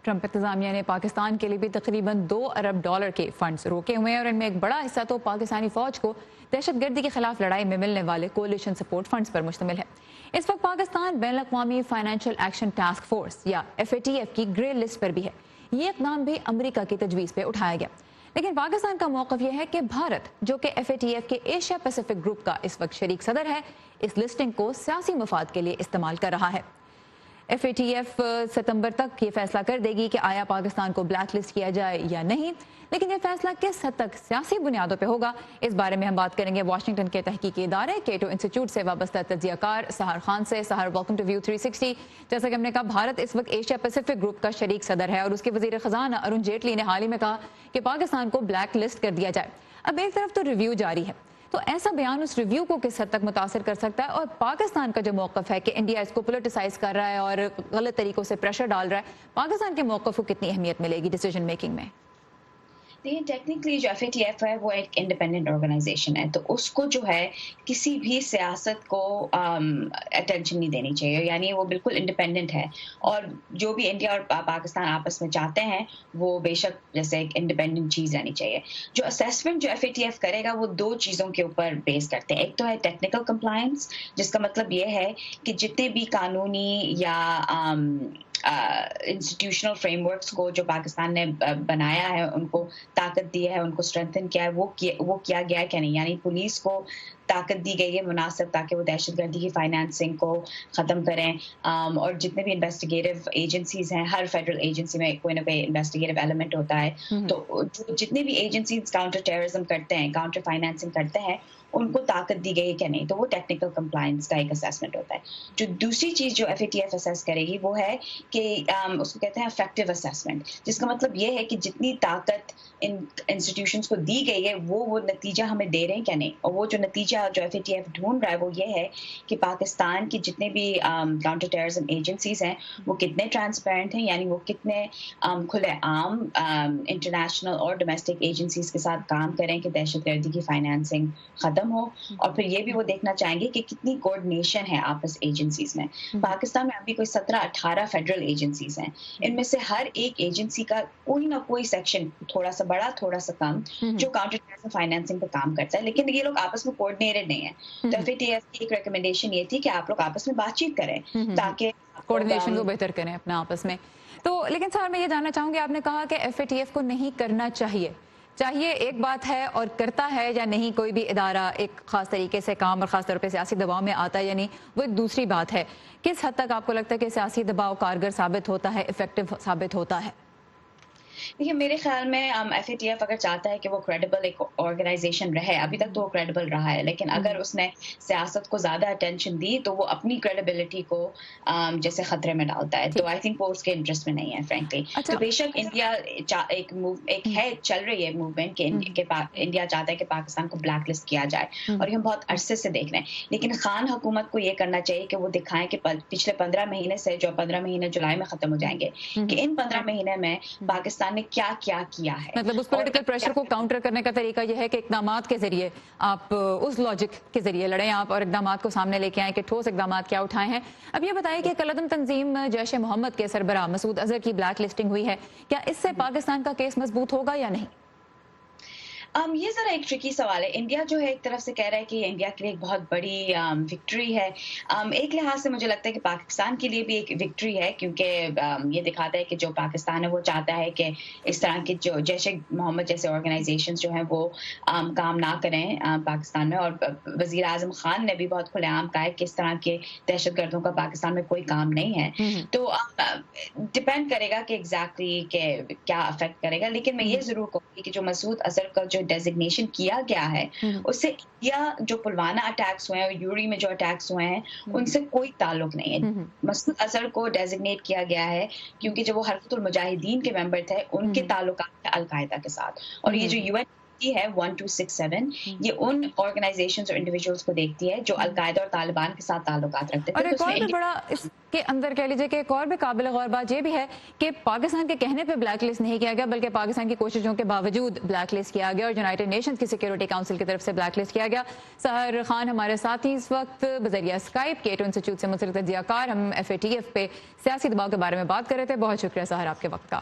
Trump इंतजामिया ने पाकिस्तान के लिए भी तकरीबन $2 अरब के फंड्स रोके हुए हैं और इनमें एक बड़ा हिस्सा तो पाकिस्तानी फौज को दहशतगर्दी के खिलाफ लड़ाई में मिलने वाले कोलिशन सपोर्ट फंड्स पर मुश्तमिल है। इस वक्त पाकिस्तान बैनुल अक़वामी फाइनेंशियल एक्शन टास्क फोर्स या FATF की ग्रे लिस्ट पर भी है। ये इक़दाम भी अमरीका की तजवीज़ पे उठाया गया, लेकिन पाकिस्तान का मौक़िफ़ यह है कि भारत, जो कि FATF के एशिया पैसिफिक ग्रुप का इस वक्त शरीक सदर है, इस लिस्टिंग को सियासी मफाद के लिए इस्तेमाल कर रहा है। FATF सितंबर तक ये फैसला कर देगी कि आया पाकिस्तान को ब्लैक लिस्ट किया जाए या नहीं, लेकिन ये फैसला किस हद तक सियासी बुनियादों पे होगा, इस बारे में हम बात करेंगे वाशिंगटन के तहकीकी इदारे केटो इंस्टीट्यूट से वाबस्ता तज्जियाकार सहर खान से। सहर, वेलकम टू व्यू 360। जैसा कि हमने कहा, भारत इस वक्त एशिया पैसिफिक ग्रुप का शरीक सदर है और उसके वजीर खजाना अरुण जेटली ने हाल ही में कहा कि पाकिस्तान को ब्लैक लिस्ट कर दिया जाए। अब एक तरफ तो रिव्यू जारी है, तो ऐसा बयान उस रिव्यू को किस हद तक मुतासर कर सकता है, और पाकिस्तान का जो मौक़िफ़ है कि इंडिया इसको पोलिटिसाइज कर रहा है और गलत तरीकों से प्रेशर डाल रहा है, पाकिस्तान के मौक़िफ़ को कितनी अहमियत मिलेगी डिसीजन मेकिंग में? देखिए, टेक्निकली जो FATF है वो एक इंडिपेंडेंट ऑर्गेनाइजेशन है, तो उसको जो है किसी भी सियासत को अटेंशन नहीं देनी चाहिए, यानी वो बिल्कुल इंडिपेंडेंट है। और जो भी इंडिया और पाकिस्तान आपस में चाहते हैं वो बेशक जैसे एक इंडिपेंडेंट चीज़ रहनी चाहिए। जो असेसमेंट जो FATF करेगा वो दो चीज़ों के ऊपर बेस करते हैं। एक तो है टेक्निकल कंप्लायंस, जिसका मतलब ये है कि जितने भी कानूनी या इंस्टीट्यूशनल फ्रेमवर्क्स को जो पाकिस्तान ने बनाया है, उनको ताकत दी है, उनको स्ट्रेंथन किया है, वो किया गया है क्या नहीं, यानी पुलिस को ताकत दी गई है मुनासिब, ताकि वो दहशतगर्दी की फाइनेंसिंग को ख़त्म करें। और जितने भी इन्वेस्टिगेटिव एजेंसीज हैं, हर फेडरल एजेंसी में कोई ना कोई इन्वेस्टिगेटिव एलिमेंट होता है, तो जितने भी एजेंसीज काउंटर टेररिज्म करते हैं, काउंटर फाइनेंसिंग करते हैं, उनको ताकत दी गई है क्या नहीं, तो वो टेक्निकल कंप्लायंस का एक असेसमेंट होता है। जो दूसरी चीज़ जो FATF असेस करेगी वो है कि उसको कहते हैं इफेक्टिव असेसमेंट, जिसका मतलब ये है कि जितनी ताकत इन इंस्टीट्यूशंस को दी गई है वो नतीजा हमें दे रहे हैं क्या नहीं। और वो जो नतीजा जो FATF ढूंढ रहा है वो ये है कि पाकिस्तान की जितने भी काउंटर टेररिज्म एजेंसीज हैं वो कितने ट्रांसपेरेंट हैं, यानी वो कितने खुले आम इंटरनेशनल और डोमेस्टिक एजेंसीज के साथ काम करें कि दहशतगर्दी की फाइनेंसिंग खत्म हो। और फिर ये भी वो देखना चाहेंगे कि कितनी कोऑर्डिनेशन है आपस एजेंसीज में। पाकिस्तान में अभी कोई 17-18 फेडरल एजेंसीज हैं, इनमें से हर एक एजेंसी का कोई ना कोई सेक्शन, थोड़ा सा बड़ा थोड़ा सा कम, जो काउंटर टेररिज्म फाइनेंसिंग पे काम करता है, लेकिन ये लोग आपस में कोऑर्डिनेटेड नहीं है। तो FATF की एक रिकमेंडेशन ये थी कि आप लोग आपस में बातचीत करें ताकि कोऑर्डिनेशन को बेहतर करें अपना आपस में। तो लेकिन सर, मैं ये जानना चाहूंगी, आपने कहा कि FATF को नहीं करना चाहिए एक बात है, और करता है या नहीं कोई भी इदारा एक खास तरीके से काम और खास तौर पे सियासी दबाव में आता है या नहीं, वो एक दूसरी बात है। किस हद तक आपको लगता है कि सियासी दबाव कारगर साबित होता है, इफेक्टिव साबित होता है? देखिए, मेरे ख्याल में FATF अगर चाहता है कि वो क्रेडिबल एक ऑर्गेनाइजेशन रहे, अभी तक तो वो क्रेडिबल रहा है, लेकिन अगर उसने सियासत को ज्यादा अटेंशन दी तो वो अपनी क्रेडिबिलिटी को जैसे खतरे में डालता है, तो आई थिंक वो उसके इंटरेस्ट में नहीं है फ्रेंकली। तो बेशक इंडिया एक है, चल रही है मूवमेंट कि इंडिया चाहता है कि पाकिस्तान को ब्लैक लिस्ट किया जाए, और ये हम बहुत अरसे से देख रहे हैं। लेकिन खान हुकूमत को ये करना चाहिए कि वो दिखाएं कि पिछले 15 महीने से, जो 15 महीने जुलाई में खत्म हो जाएंगे, कि इन 15 महीने में पाकिस्तान ने क्या क्या किया है। मतलब उस पॉलिटिकल प्रेशर को काउंटर करने का तरीका यह है कि इक़दामात के जरिए आप उस लॉजिक के जरिए लड़ें आप, और इक़दामात को सामने लेके आए कि ठोस इक़दामात क्या उठाए हैं। अब ये बताइए कि कलअदम तंजीम जैश ए मोहम्मद के सरबराह मसूद अजहर की ब्लैक लिस्टिंग हुई है, क्या इससे पाकिस्तान का केस मजबूत होगा या नहीं? ये जरा एक ट्रिकी सवाल है। इंडिया जो है एक तरफ से कह रहा है कि इंडिया के लिए एक बहुत बड़ी विक्ट्री है। एक लिहाज से मुझे लगता है कि पाकिस्तान के लिए भी एक विक्ट्री है, क्योंकि ये दिखाता है कि जो पाकिस्तान है वो चाहता है कि इस तरह के जो जैश ए मोहम्मद जैसे ऑर्गेनाइजेशन जो हैं वो काम ना करें पाकिस्तान में। और वजीर आजम खान ने भी बहुत खुलेआम कहा है कि इस तरह के दहशतगर्दों का पाकिस्तान में कोई काम नहीं है। तो डिपेंड करेगा कि एग्जैक्टली क्या अफेक्ट करेगा। लेकिन मैं ये जरूर कहूँगी कि जो मसूद अजहर का जो डेजिग्नेशन किया गया है उससे इंडिया जो पुलवामा अटैक्स हुए हैं और यूरी में जो अटैक्स हुए हैं उनसे कोई ताल्लुक नहीं है। मसूद अजहर को डेजिग्नेट किया गया है क्योंकि जब वो हरकतुल मुजाहिदीन के मेंबर थे, उनके ताल्लुकात थे अल कायदा के साथ। और ये जो UN دیکھتی ہے 1267 یہ ان آرگنائزیشنز اور انڈیویجولس کو دیکھتی ہے جو القاعدہ اور طالبان کے ساتھ تعلقات رکھتے اور تھے. ایک اور بھی بڑا اس کے اندر کہہ لیجیے کہ ایک اور بھی قابل غور بات یہ بھی ہے کہ پاکستان کے کہنے پہ بلیک لسٹ نہیں کیا گیا بلکہ پاکستان کی کوششوں کے باوجود بلیک لسٹ کیا گیا اور یونائیٹڈ نیشنز کی سیکیورٹی کاؤنسل کی طرف سے بلیک لسٹ کیا گیا. سحر خان ہمارے ساتھی اس وقت بذریعہ اسکائپ کیٹو انسٹیٹیوٹ سے منسلک تجزیہ کار, ہم FATF پہ سیاسی دباؤ کے بارے میں بات کر رہے تھے. بہت شکریہ سحر آپ کے وقت کا.